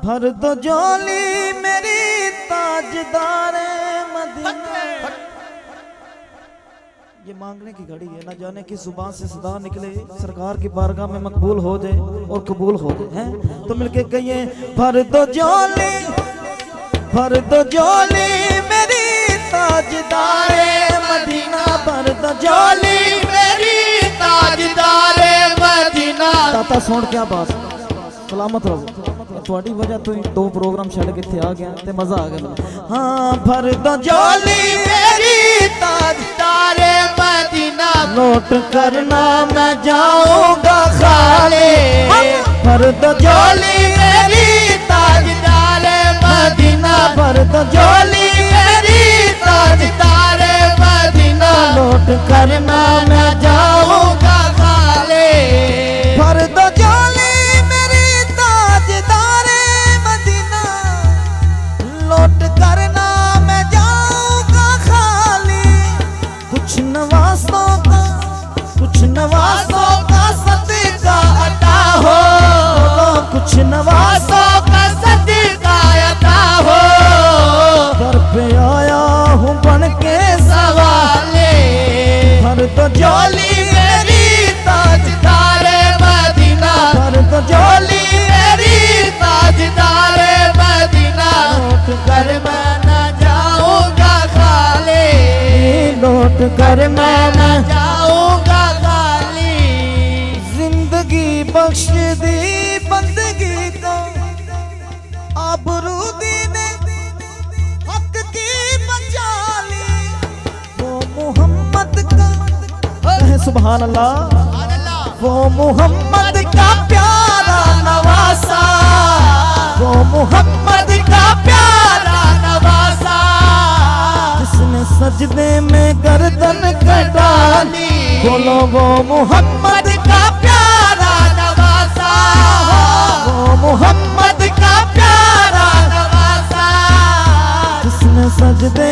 भर दो झोली मेरी ताजदार मदीना। ये मांगने की घड़ी है, ना जाने की जुबान से सदा निकले, सरकार की बारगाह में मकबूल हो जाए और कबूल हो जाए। हैं तो मिलके कहिए भर दो झोली मेरी ताजदार मदीना। भर दो झोली मेरी ताजदार मदीना। ताता सुन क्या बात, सलामत रहो। थोड़ी वजह तो दो प्रोग्राम छड़ के थे आ गया ते मजा आ गया। हाँ भर दो झोली मेरी ताजदार मदीना। नोट करना मैं जाऊंगा खाली। भर दो झोली मेरी ताजदार मदीना। भर दो झोली मेरी ताजदार मदीना। नोट करना मैं जाऊंगा खाले। भर दो झोली मेरी ताजदार मदीना। लौट करना मैं जाऊंगा खाली। कुछ नवासों का सदका अता हो। कुछ नवासों का सदका अता हो। घर पे आया हूँ बन के सवाले। भर दो झोली मेरी ताजदार मदीना। भर दो झोली मेरी ताजदार मदीना। नोट कर मैं न जाऊंगा खाली। लौट कर मैं न जाऊंगा खाली। जिंदगी बख्श दी बंदगी को, आबरू दी ने हक की बचा ली। वो मोहम्मद का है सुभान अल्लाह। वो मोहम्मद का प्यारा नवासा। वो मोहम्मद का प्यारा नवासा। जिसने सजदे में गर्दन कटा ली। बोलो वो मोहम्मद का प्यारा नवासा। वो मोहम्मद का प्यारा नवासा। जिसने सजदे